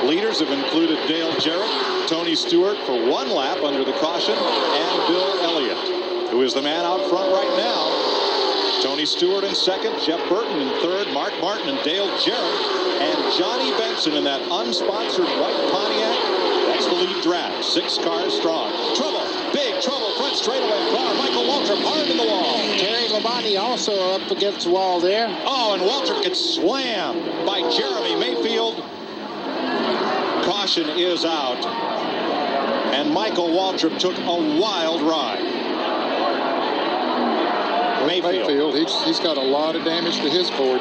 Leaders have included Dale Jarrett, Tony Stewart for 1 lap under the caution, and Bill Elliott, who is the man out front right now. Tony Stewart in second, Jeff Burton in third, Mark Martin and Dale Jarrett, and Johnny Benson in that unsponsored white Pontiac. That's the lead draft, 6 cars strong. Trouble, big trouble, front straightaway car. Michael Waltrip hard to the wall. Terry Labonte also up against the wall there. Oh, and Waltrip gets slammed by Jeremy Mayfield. Caution is out, and Michael Waltrip took a wild ride. Mayfield, he's got a lot of damage to his Ford.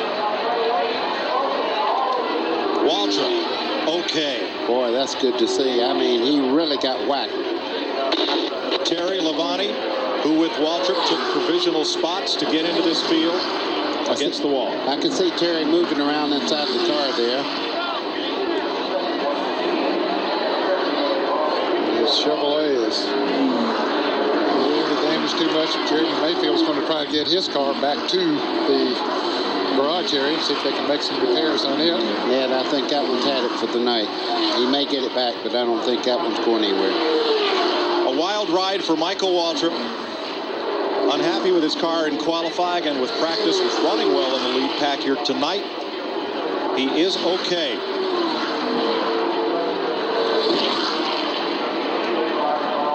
Waltrip, okay. Boy, that's good to see. I mean, he really got whacked. Terry Labonte, who with Waltrip took provisional spots to get into this field, against the wall. I can see Terry moving around inside the car there. Chevrolet is really damaged too much. Jeremy Mayfield's going to try to get his car back to the garage area and see if they can make some repairs on it. Yeah, and I think that one's had it for the night. He may get it back, but I don't think that one's going anywhere. A wild ride for Michael Waltrip. Unhappy with his car in qualifying, and with practice was running well in the lead pack here tonight. He is okay.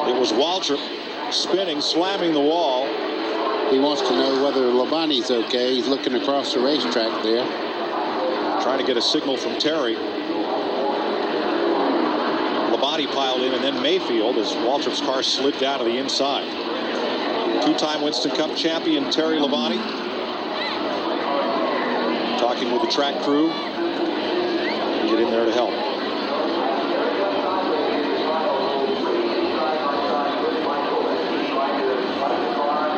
It was Waltrip spinning, slamming the wall. He wants to know whether Labonte's okay. He's looking across the racetrack there. Trying to get a signal from Terry. Labonte piled in, and then Mayfield as Waltrip's car slid down to the inside. 2-time Winston Cup champion Terry Labonte talking with the track crew. Get in there to help.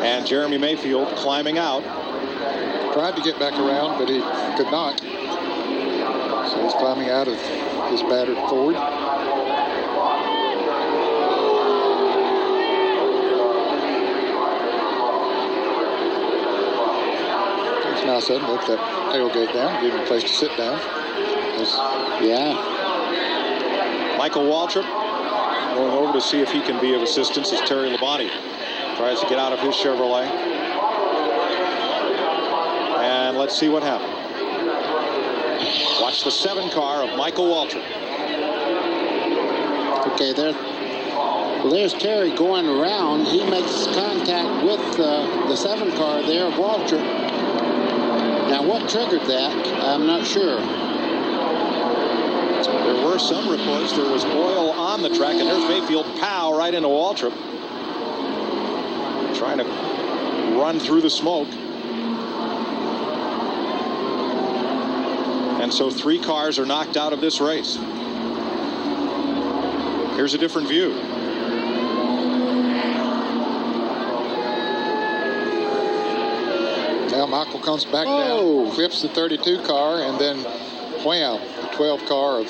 And Jeremy Mayfield climbing out. Tried to get back around, but he could not. So he's climbing out of his battered Ford. It's nice of him to lift that tailgate down, give him a place to sit down. Yeah. Michael Waltrip going over to see if he can be of assistance as Terry Labonte tries to get out of his Chevrolet. And let's see what happens. Watch the 7 car of Michael Waltrip. Okay, there's Terry going around. He makes contact with the 7 car there of Waltrip. Now, what triggered that? I'm not sure. There were some reports there was oil on the track, and there's Mayfield, pow, right into Waltrip. Trying to run through the smoke. And so 3 cars are knocked out of this race. Here's a different view. Now Michael comes back down, flips the 32 car, and then wham, the 12 car of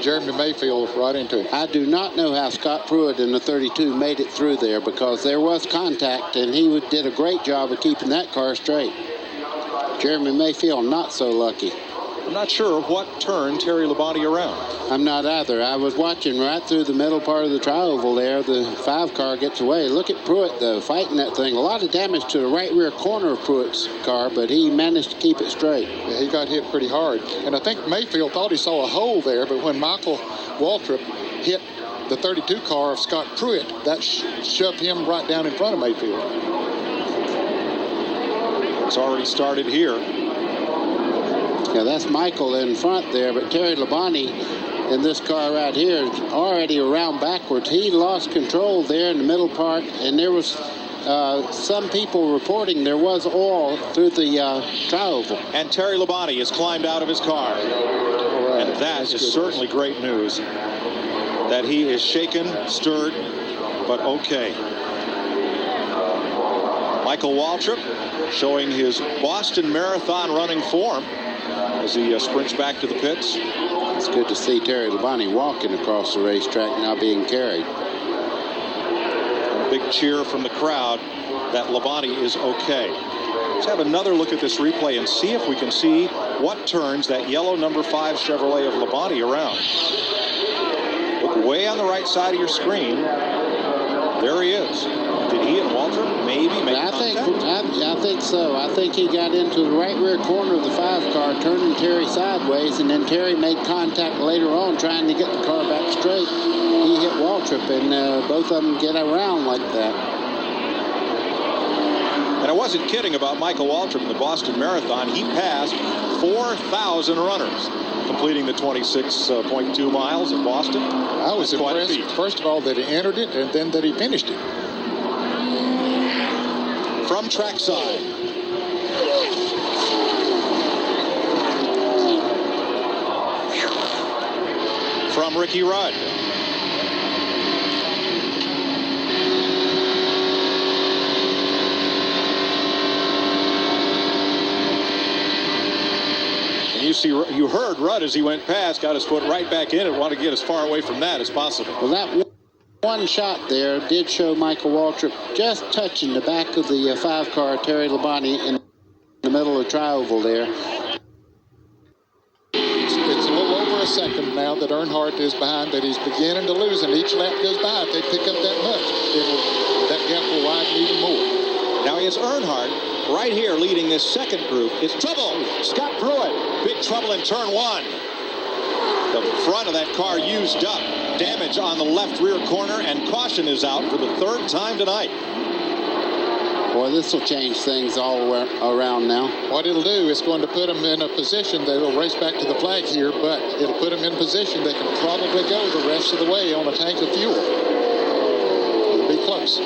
Jeremy Mayfield right into it. I do not know how Scott Pruitt in the 32 made it through there, because there was contact, and he did a great job of keeping that car straight. Jeremy Mayfield not so lucky. I'm not sure what turned Terry Labonte around. I'm not either. I was watching right through the middle part of the tri-oval there. The 5 car gets away. Look at Pruitt, though, fighting that thing. A lot of damage to the right rear corner of Pruitt's car, but he managed to keep it straight. Yeah, he got hit pretty hard. And I think Mayfield thought he saw a hole there, but when Michael Waltrip hit the 32 car of Scott Pruitt, that shoved him right down in front of Mayfield. It's already started here. Yeah, that's Michael in front there, but Terry Labonte in this car right here is already around backwards. He lost control there in the middle part, and there was some people reporting there was oil through the tri-oval. And Terry Labonte has climbed out of his car. Right. And that is certainly great news. That he is shaken, stirred, but okay. Michael Waltrip showing his Boston Marathon running form as he sprints back to the pits. It's good to see Terry Labonte walking across the racetrack, now being carried. A big cheer from the crowd that Labonte is okay. Let's have another look at this replay and see if we can see what turns that yellow number 5 Chevrolet of Labonte around. way on the right side of your screen. There he is. Did he and Waltrip maybe make contact? I think so. I think he got into the right rear corner of the 5 car, turning Terry sideways, and then Terry made contact later on trying to get the car back straight. He hit Waltrip, and both of them get around like that. And I wasn't kidding about Michael Waltrip in the Boston Marathon. He passed 4,000 runners, completing the 26.2 miles in Boston. I was impressed, first of all, that he entered it, and then that he finished it. From trackside. From Ricky Rudd. And you heard Rudd as he went past, got his foot right back in and wanted to get as far away from that as possible. Well, that one shot there did show Michael Waltrip just touching the back of the 5 car Terry Labonte in the middle of the tri-oval there. It's a little over a second now that Earnhardt is behind, that he's beginning to lose, and each lap goes by. If they pick up that much, that gap will widen even more. Now it's Earnhardt right here leading this second group. It's trouble. Scott Pruitt. Big trouble in turn 1. The front of that car used up. Damage on the left rear corner, and caution is out for the 3rd time tonight. Boy, this will change things all around now. What it'll do is going to put them in a position. They will race back to the flag here, but it'll put them in position they can probably go the rest of the way on a tank of fuel. It'll be close.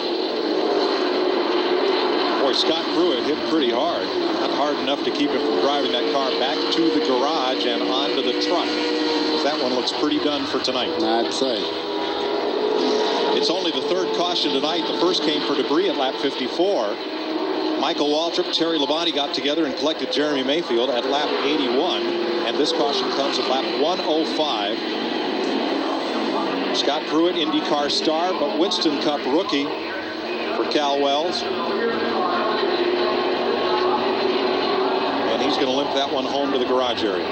Boy, Scott Pruitt hit pretty hard. Not hard enough to keep him from driving that car back to the garage and onto the truck. That one looks pretty done for tonight. I'd say. It's only the 3rd caution tonight. The first came for debris at lap 54. Michael Waltrip, Terry Labonte got together and collected Jeremy Mayfield at lap 81. And this caution comes at lap 105. Scott Pruitt, IndyCar star, but Winston Cup rookie for Cal Wells. And he's going to limp that one home to the garage area.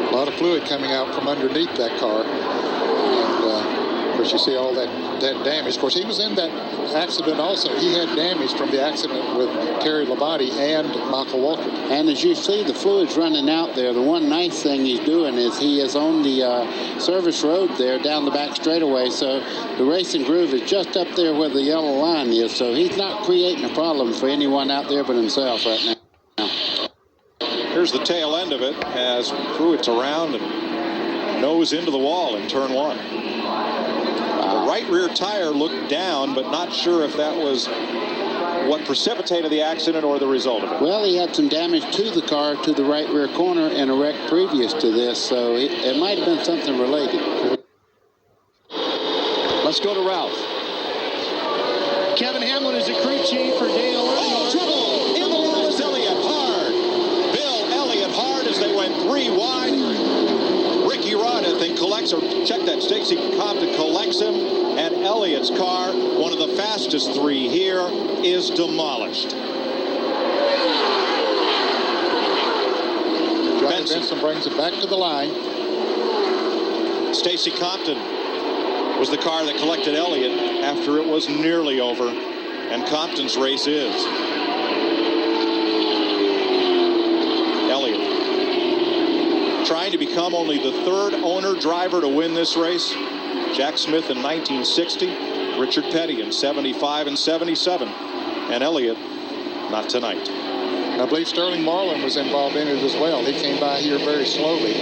A lot of fluid coming out from underneath that car. And, of course, you see all that damage. Of course, he was in that accident also. He had damage from the accident with Terry Labonte and Michael Waltrip. And as you see, the fluid's running out there. The one nice thing he's doing is he is on the service road there down the back straightaway. So the racing groove is just up there where the yellow line is. So he's not creating a problem for anyone out there but himself right now. Here's the tail end of it as Pruitt's around and nose into the wall in turn 1. The right rear tire looked down, but not sure if that was what precipitated the accident or the result of it. Well, he had some damage to the car to the right rear corner in a wreck previous to this, so it might have been something related. Let's go to Ralph. Kevin Hamlin is a crew chief for Dale Earnhardt. Oh, trouble! In the wall is Elliott hard. Bill Elliott hard as they went 3 wide. Ricky Rudd, I think, collects, or check that, Stacy Compton collects him, and Elliott's car, one of the fastest 3 here, is demolished. Benson brings it back to the line. Stacy Compton was the car that collected Elliott after it was nearly over, and Compton's race is. Elliott trying to become only the 3rd owner driver to win this race. Jack Smith in 1960, Richard Petty in 75 and 77, and Elliott not tonight. I believe Sterling Marlin was involved in it as well. He came by here very slowly.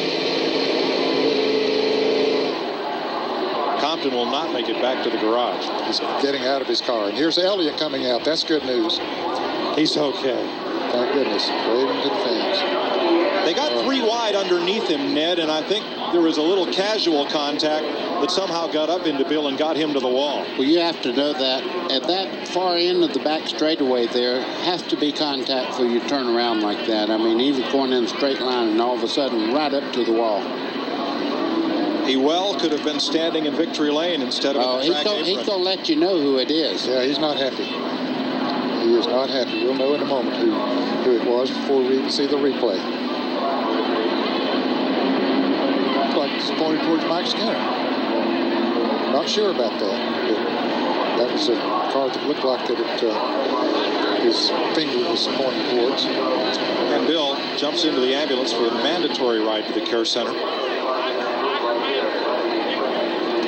Compton will not make it back to the garage. He's getting out of his car. And here's Elliott coming out. That's good news. He's okay. Thank goodness. Waving to the fans. They got 3 wide underneath him, Ned, and I think there was a little casual contact that somehow got up into Bill and got him to the wall. Well, you have to know that at that far end of the back straightaway there has to be contact for you to turn around like that. I mean, he was going in a straight line and all of a sudden right up to the wall. He well could have been standing in victory lane instead of in the track apron. He's going to let you know who it is. Yeah, he's not happy. He is not happy. We'll know in a moment who it was before we even see the replay. Looks like it's pointed towards Mike Skinner. Not sure about that. That was a car that looked like that his finger was pointing towards. And Bill jumps into the ambulance for a mandatory ride to the care center.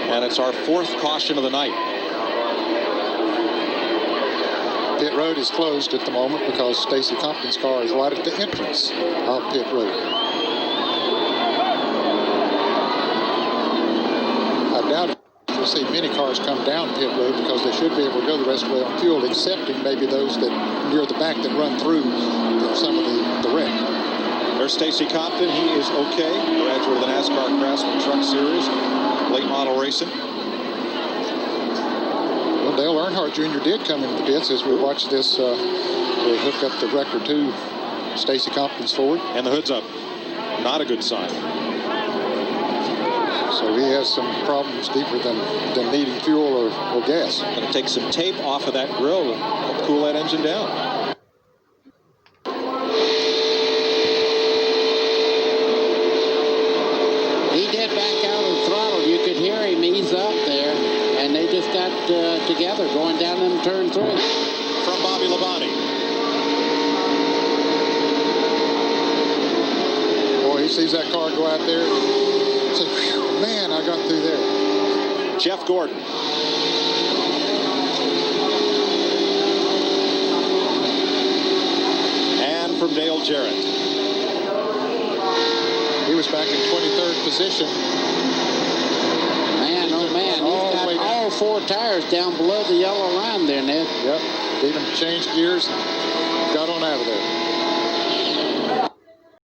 And it's our 4th caution of the night. Pit road is closed at the moment because Stacy Compton's car is right at the entrance of pit road. I doubt it. We'll see many cars come down pit road because they should be able to go the rest of the way on fuel, excepting maybe those that near the back that run through some of the wreck. There's Stacy Compton. He is okay. Graduate of the NASCAR Craftsman Truck Series, late model racing. Well, Dale Earnhardt Jr. did come into the pits as we watched this. They hook up the record to Stacy Compton's Ford. And the hood's up. Not a good sign. So he has some problems deeper than needing fuel or gas. Going to take some tape off of that grill and help cool that engine down. He did back out of the throttle. You could hear him ease up there. And they just got together going down in turn 3. From Bobby Labonte. Boy, he sees that car go out there. So, man, I got through there. Jeff Gordon. And from Dale Jarrett. He was back in 23rd position. Man, oh man, he's got all 4 tires down below the yellow line there, Ned. Yep, even changed gears and got on out of there.